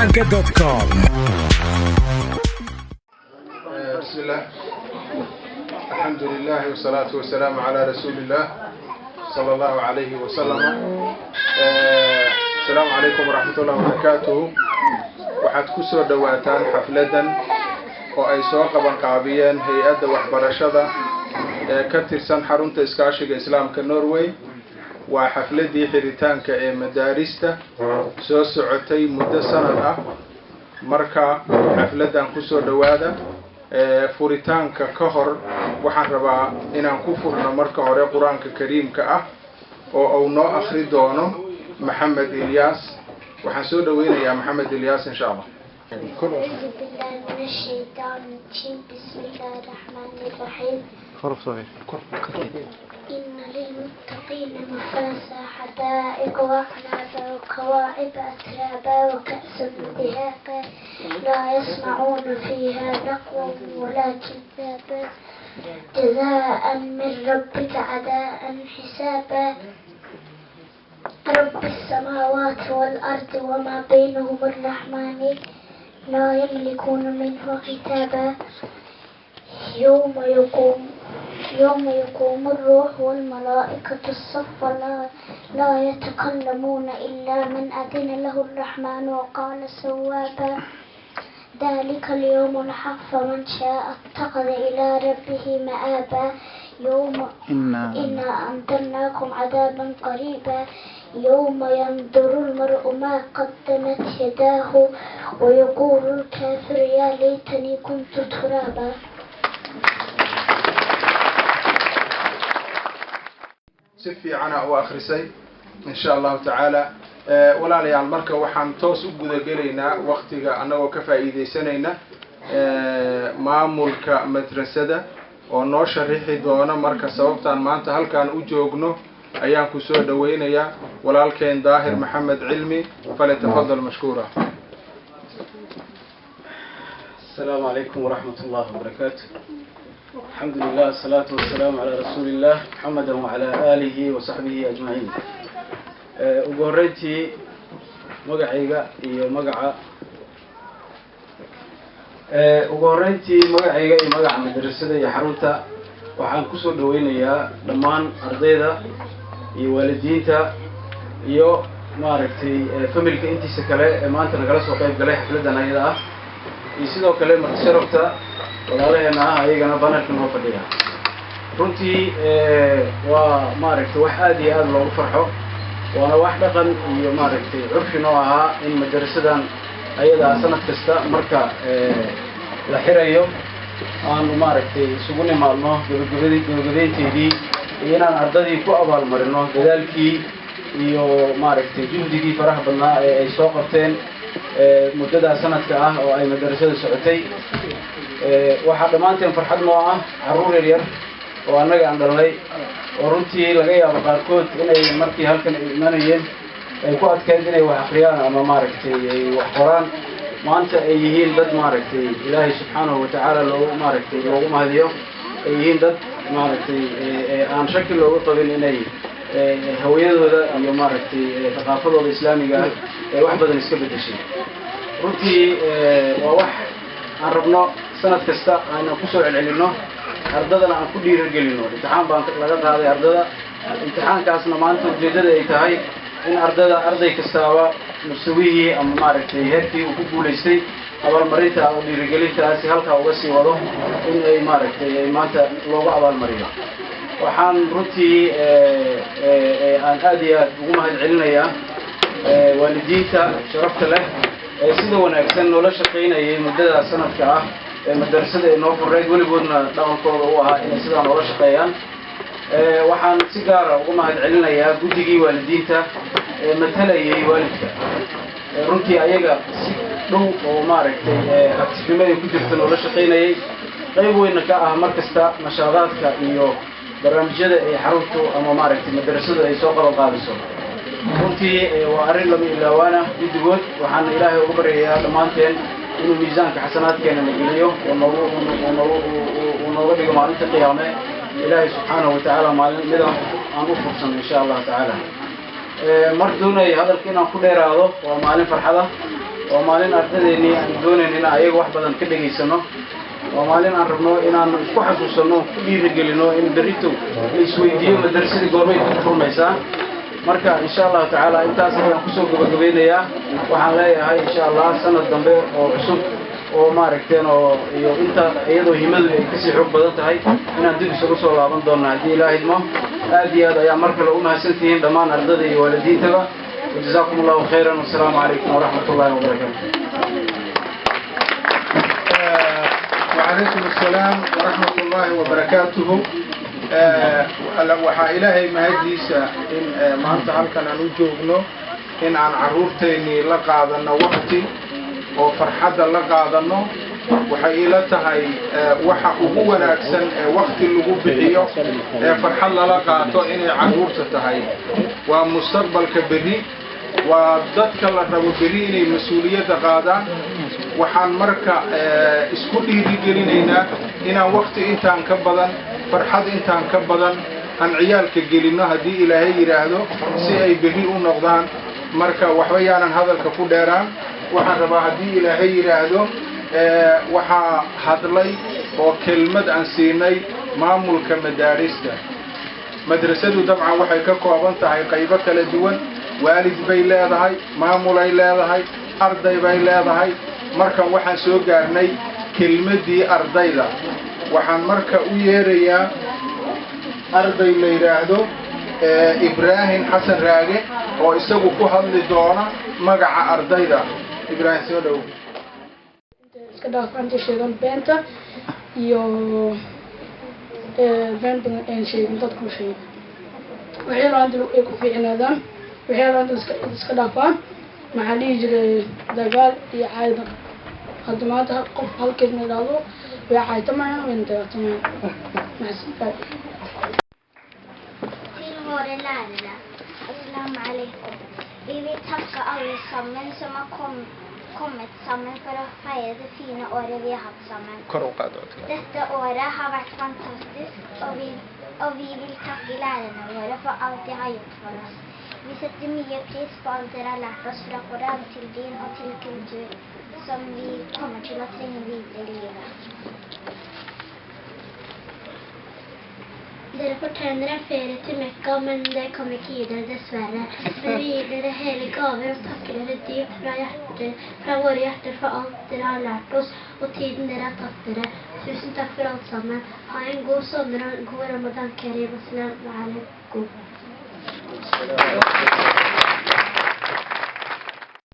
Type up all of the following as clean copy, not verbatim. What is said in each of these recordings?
srilanka.com. بسم الله الحمد لله والصلاة والسلام على رسول الله صلى الله عليه وسلم. السلام عليكم ورحمة الله وبركاته. waxaad ku soo dhawaataan xafladan oo ay soo qaban qaabiyeen hay'adda waxbarashada ee ka tirsan xarunta iskaashiga islaamka Norway. waa xafladii xiritaanka ee madaarista soo socotay muddo sanad ah. marka xafladan ku soo dhawaada furitaanka ka hor waxaan rabaa inaan ku furno marka hore quraanka kariimka ah oo uu noo akhri doono Maxamed Ilyas. waxaan soo dhaweynayaa Maxamed Ilyas insha Allah. بسم الله الرحمن الرحيم. إن للمتقين مفازا حدائق وأعنابا وكواعب أترابا وكأسا دهاقا لا يسمعون فيها لغوا ولا كذابا جزاء من ربك عداء حسابا رب السماوات والأرض وما بينهم الرحمن لا يملكون منه كتابا يوم يقوم الروح والملائكة الصفا لا يتكلمون إلا من أذن له الرحمن وقال صوابا ذلك اليوم الحق فمن شاء اتخذ إلى ربه مآبا يوم إنا أنذرناكم عذابا قريبا يوم ينظر المرء ما قدمت يداه ويقول الكافر يا ليتني كنت ترابا. سفي عنا وآخرسي إن شاء الله تعالى. ولا ليال مركا وحن توس وجود جلينا وقتك أنا وكفايدي سنينا معمول كمدرسة ونشر ريحي دونا مركا سببتان ما أنت هل كان وجوجنه أيام كسور دوينا يا ولا كان ظاهر محمد علمي فليتفضل مشكورا. السلام عليكم ورحمة الله وبركاته. الحمد لله الصلاة والسلام على رسول الله محمد وعلى آله وصحبه أجمعين. وقريتي مقعيقة مقع مدرسة يا حروتا وحان كسو دوينة يا دمان أرضيدا والدينتا يو ماركتي فملك انتي سكالي ما انت نقرس وقيب قلي حفلدنا إذا يسيدو كلي مرتشرفتا walaalaheenna ayagana banarkan oo fadhiya runtii waa maaragtay wax aad iyo aad loogu farxo waana wax dhaqan iyo maaragtay curfin oo ahaa in madrasadan ayada sanad kasta marka la xirayo aan maaragtay isugu nimaadno gabagabeynteedii iyo inaan ardadii ku abaalmarino dadaalkii iyo maaragtay juhdigii faraha badnaa ee ay soo qabteen muddada sanadka ah oo ay madrasada socotay. waxaa dhammaanteen farxad noo ah carruur yaryar oo annaga aan dhalnay oo runtii laga yaabo qaarkood inay markii halkan ay imanayeen ay ku adkayd inay wax akhriyaan ama maaragtay ay wax qoraan maanta ay yihiin dad maaragtay ilaahay subxaanahu watacaala loogu mahadiyo ay yihiin dad maaragtay aan shaki looga qabin inay hawiyadooda iyo maaragtay thaqaafadooda islaamiga ah ay wax badan iska bedeshay. runtii waa wax aan rabno sanad kasta aan ku soo celcelino ardadana aan ku dhiirigelino. imtixaan baan laga qaaday ardada imtixaankaasna maanta ujeedada ay tahay in arday kastaaba mustawihii ama maaragtay heerkii uu ku guuleystay abaalmarinta ama dhiirigelintaasi halkaa uga sii wado in ay maaragtay maanta loogu abaalmariyo. waxaan runtii aan aad iyo aad ugu mahad celinayaa waalidiinta sharafta leh ee sida wanaagsan noola shaqaynayay muddada sanadka ah ee madrasada ay noo furreed weligoodna dhaqankooda u ahaa inay sidaa noola shaqeeyaan. waxaan si gaara ugu mahad celinayaa guddigii waalidiinta ee matalayay waalidka. runtii ayaga si dhow oo maaragtay aktifnimada ku jirta noola shaqaynayay qayb weynna ka ah mar kasta nashaadaadka iyo barnaamijyada ay xaruntu ama maaragtay madrasadu ay soo qaban qaadiso. runtii waa arrin lama ilaawaana guddigood waxaana ilaahay ugu baryayaa dhammaanteen inuu miisaanka xasanaadkeena la geliyo oo nooga dhigo maalinta qiyaame ilaahay subxaanahu watacaala maalin midaan aan u fursan insha allah tacaala. mar doonaya hadalka inaan ku dheeraado waa maalin farxada ومالين أرتديني أن دون إن أيق واحد بدن كده يسنو ومالين أن ربنا إن أنا كحسوسنو كبير رجلنا إن بريتو يسويديو مدرسة الجورمي تدخل ميسا مركا إن شاء الله تعالى أنت أصلا كسوق بقبيلة وحلاي هاي إن شاء الله سنة دمبه وكسوق وماركتين أو أنت أيضا همل كسي حب بدت هاي إن عندك سلوك ولا من دون عدي لا هدمه هذه هذا يا مركا لو ما سنتين دمان أرضي والدين تبع وجزاكم الله خيرا والسلام عليكم ورحمة الله وبركاته. وعليكم السلام ورحمة الله وبركاته. وحا إلهي مهديسا إن ما أنت هلكن أن وجوهنا إن عن عرورتيني لقاعدنا وقتي وفرحة لقاعدنا وحا إلتهاي وحا أبونا أكسن وقت اللقوب بحيو فرحة لقاعدنا إن عرورتهاي ومستقبل كبيري وضدك لربو بريني مسؤولية قادة وحان مركا اسكولي رجلينينا إنا وقت إنتان كبضان فرحة إنتان كبضان عن عيالك جلينا هدي إلهي يراهدو سي أي بريء نقضان مركا وحويانا هذا الكفوديران وحان ربا هدي إلهي يراهدو وحا هدلي وكلمة عن سيني مامل كمدارسة مدرسة طبعا وحي ككوابان تاعي قيبة كلا دوان والد bay leedahay maamul ay leedahay arday bay leedahay marka waxaan soo gaarnay kelmadii ardayda waxaan marka u yeerayaa arday la yiraahdo Ibrahim Xasan Raage oo isagu ku hadli doona magaca ardayda Ibrahim soo dhaw iska dhaafanta sheegan beenta iyo beenta aan sheegin dadku sheegay waxay raadin ay ku fiicnaadaan وحيلا اسكدافان محلي جري دجال يعايد خدمات قف هالكلمة لازو ويعايد تمام وانت تمام محسن السلام عليكم. Vi vill tacka alla som har kommit samman för att fira det fina året vi har haft samman. Detta året har varit fantastiskt och vi vill tacka lärarna våra för allt de har gjort för oss. Vi sätter mycket pris på allt de har lärt oss från Koran till din och till kultur som vi kommer till att tränga vidare i livet. Dere fortjener en ferie til Mekka, men det kan vi ikke gi dere dessverre. Men vi gir dere hele gaven og takker dere dypt fra våre hjerter for alt dere har lært oss og tiden dere har tatt dere. Tusen takk for alt sammen. Ha en god sommer og en god Ramadan Kareem. Assalamu alaikum.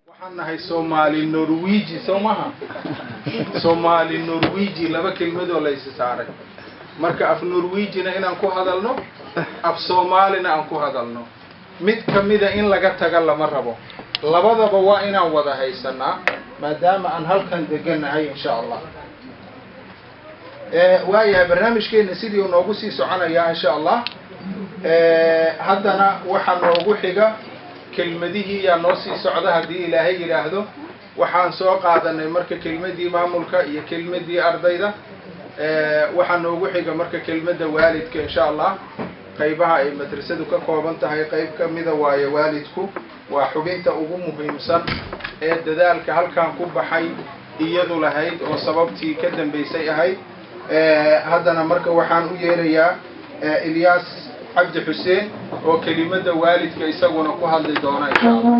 waxaan nahay Soomaali Norweegi Soomaha Soomaali Norweegi laba kelmadoo la is saaray marka af Norweegina inaan ku hadalno af Soomaalina aan ku hadalno mid kamida in laga taga lama rabo labadaba waa inaan wada haysanaa maadaama aan halkan deganahay insha Allah waayahay barnaamijkeena sidii uu noogu sii soconayaa insha Allah haddana waxaa noogu xiga kelmadihii yaa noo sii socda haddii ilaahay yidhaahdo waxaan soo qaadanay marka kelmadii maamulka iyo kelmadii ardayda waxaa noogu xiga marka kelmadda waalidka insha Allah qaybaha ay madrasadu ka kooban tahay qayb ka mida waaye waalidku waa xubinta ugu muhiimsan ee dadaalka halkan ku baxay iyadu lahayd oo sababtii ka dambeysay ahayd haddana marka waxaan u yeerayaa Ilyas عبد حسين وكلمة والد كيسقون قهل لدونا إن شاء الله.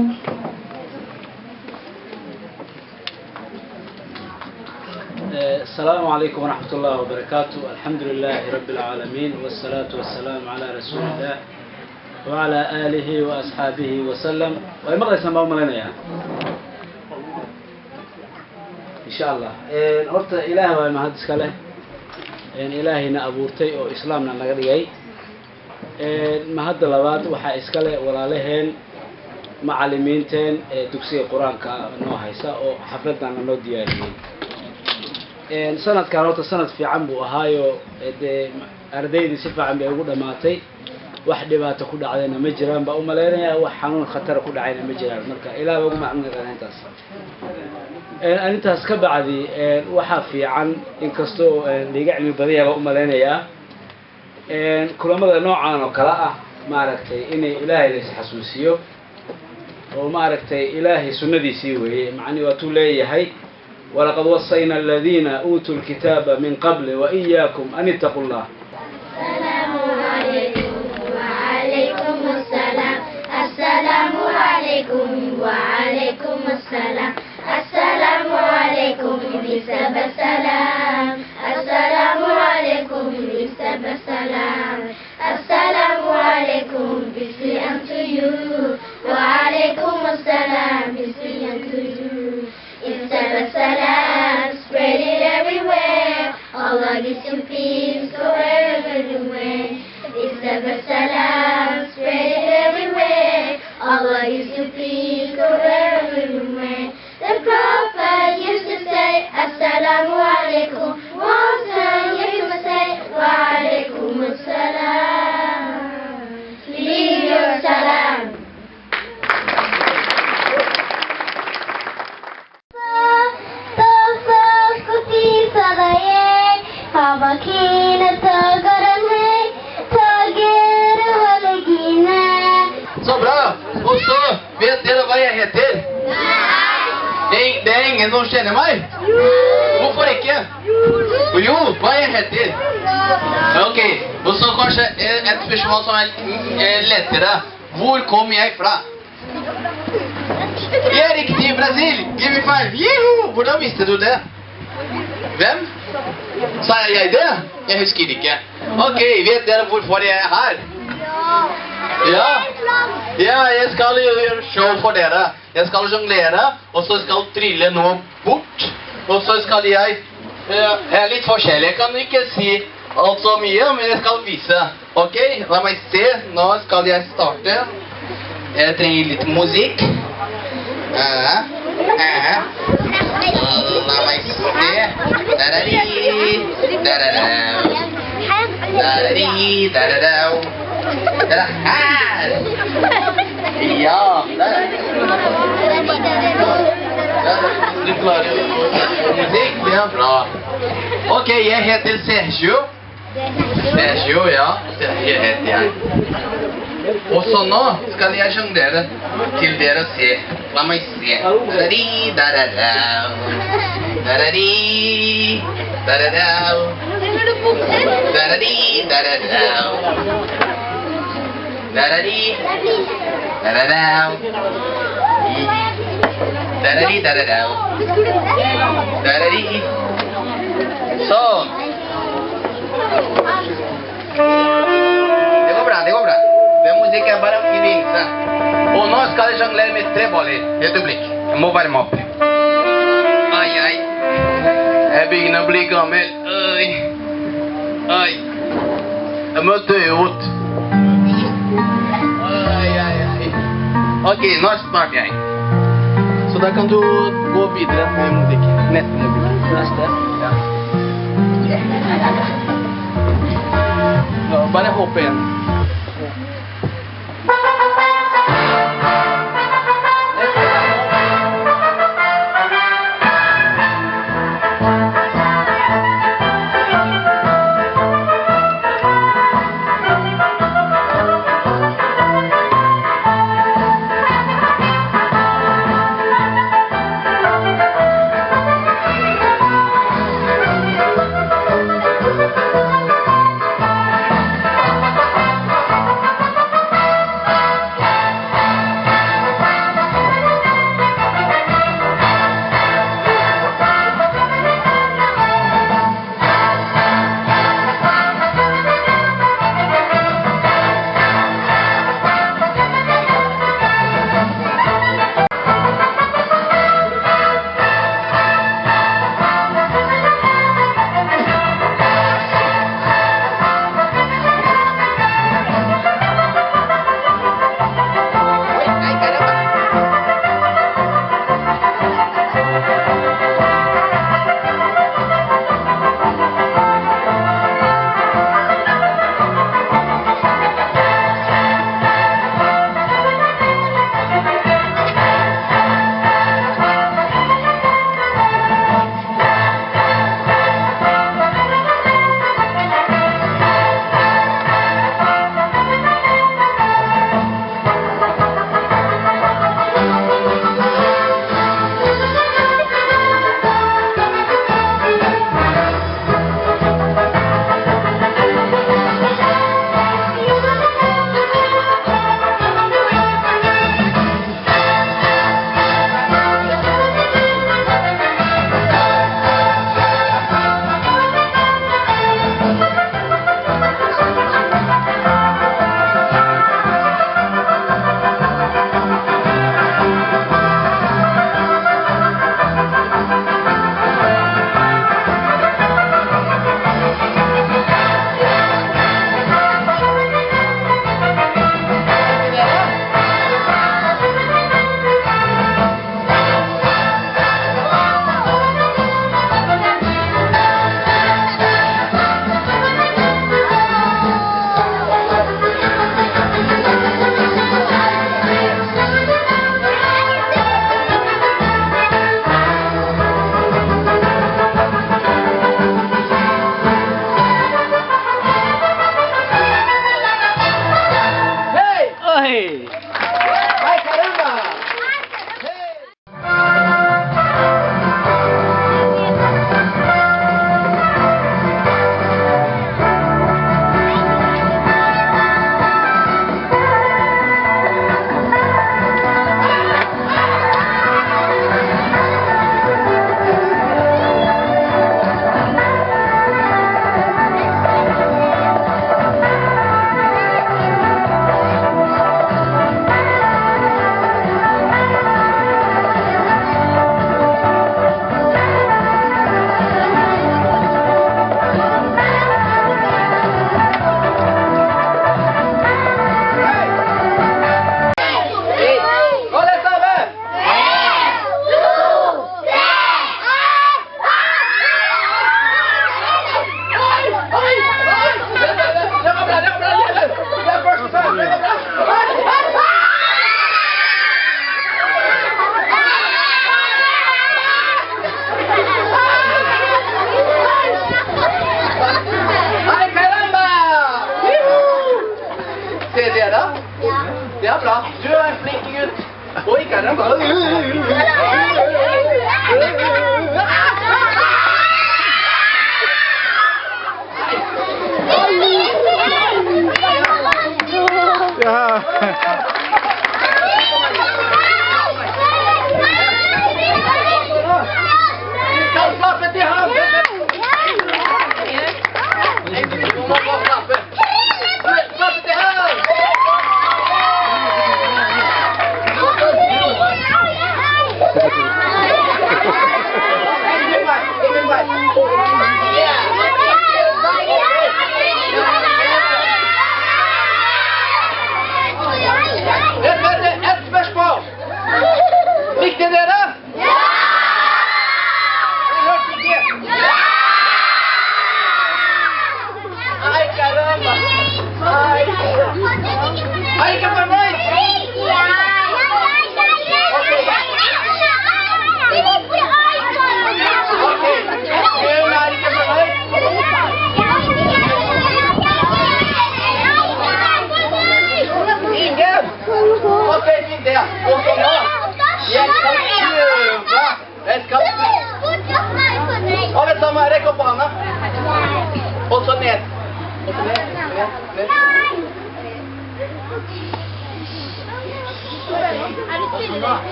السلام عليكم ورحمة الله وبركاته. الحمد لله رب العالمين والصلاة والسلام على رسول الله وعلى آله وأصحابه وسلم. ومرة يسمعوا ملنا يعني. إن شاء الله. أرت إله وما هذا سكله. إلهنا أبورتي أو إسلامنا نقدي. ما هذا لبعض وح إسكاله ولا لهن معلمينتين دكسي القرآن كنوع هيسا أو حفلتنا نودي سنة كانت سنة في عمبو هايو أرديد سفة عم بيقول ماتي واحد ما تكون علينا مجرم بأم لنا وحنون خطر كل علينا مجرم مركا إلى بقوم عمنا أنتاس أنتاس كبعدي وحافي عن إنكستو لقعني بديها بأم لنا يا كل ما نوعا وكلاء ما ركتي إني إلهي ليس حسوسيو وما ركتي إلهي سندي سيوي معني وتولي هي ولقد وصينا الذين أوتوا الكتاب من قبل وإياكم أن اتقوا الله. السلام عليكم وعليكم السلام. السلام عليكم وعليكم السلام. السلام عليكم بسبب السلام. السلام عليكم بسبب السلام. السلام عليكم peace unto you. وعليكم السلام peace unto you. Instead of salam, spread it everywhere. Allah gives you peace, go everywhere. Instead of salam, spread it everywhere. Allah gives you peace, go everywhere. The Prophet used to say, Assalamu alaikum. Once he used to say, Wa alaikum assalam. Leave your salam. Så bra! Og så vet dere hva jeg heter? Det er ingen som kjenner meg? Hvorfor ikke? Jo, hva jeg heter? Ok, og så kanskje et spørsmål som er lettere. Hvor kom jeg fra? Det er riktig, Brasil! Give me five! Juhu! Hvordan visste du det? Hvem? Sa jeg det? Jeg husker ikke. Ok, vet dere hvorfor jeg er her? Ja, jeg skal gjøre show for dere. Jeg skal jonglere, og så skal trille noe bort. Og så skal jeg er litt forskjellig. Jeg kan ikke si alt så mye, men jeg skal vise. Ok, la meg se. Nå skal jeg starte. Jeg trenger litt musikk. La meg se. Det er her. Ja, der. Du klarer musikk, det er bra. Ok, jeg heter Sergio. Sergio, ja. Sergio heter jeg. Og så nå skal jeg jonglere til dere se. La meg se. Da-da-di, da-da-da. Da-da-di, da-da-da. Da-da-di, da-da-da. Da-da-di, da-da-da. Da-da-di, da-da-da. Da-da-di. Sånn. Det går bra, det går bra. Den musikken er bare i begynnelse. Og nå skal jeg jonglere med 3 boller. Et øyeblikk. Jeg må varme opp. Ai, ai. Jeg begynner å bli gammel. Ai. Ai. Jeg må dø ut. Ai, ai, ai. Ok, nå starter jeg. Så da kan du gå videre med musikk. Neste musikk. Neste? Ja. Nå, bare hopp igjen.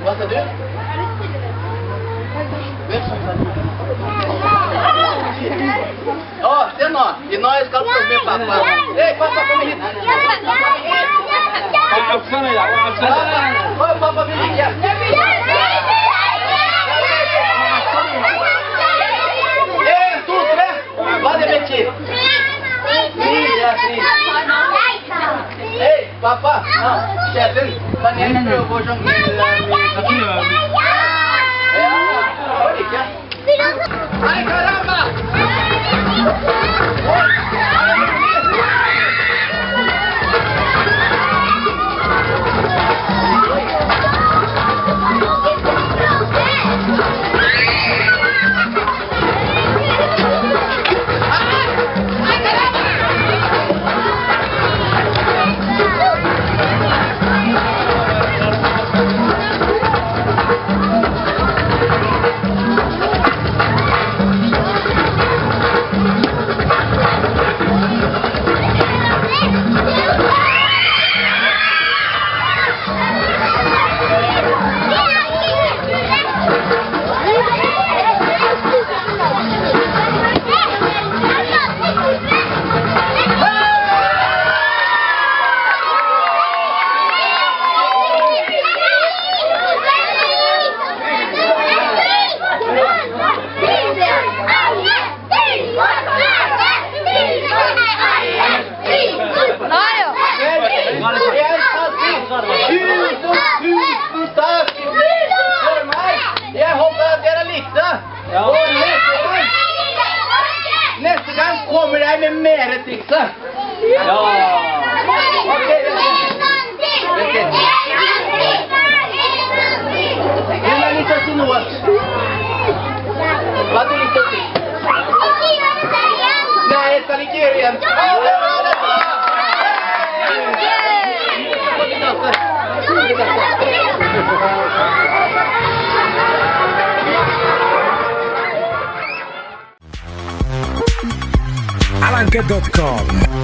Hva sa du? Å, se nå. Nå skal jeg med pappa. Hei, pappa, kom hit. Pappa vil ikke. 1, 2, 3. Hva det betyr? Hei, pappa. Kjæresten, kan jeg prøve å sjonglere Ja, var det ikke? Hei, caramba! Neste gang kommer jeg med mer trikset. Ja. Ok. Jeg har lyst til å si noe. Hva har du lyst til å si? Nei, jeg skal ikke gjøre igjen. Alanka.com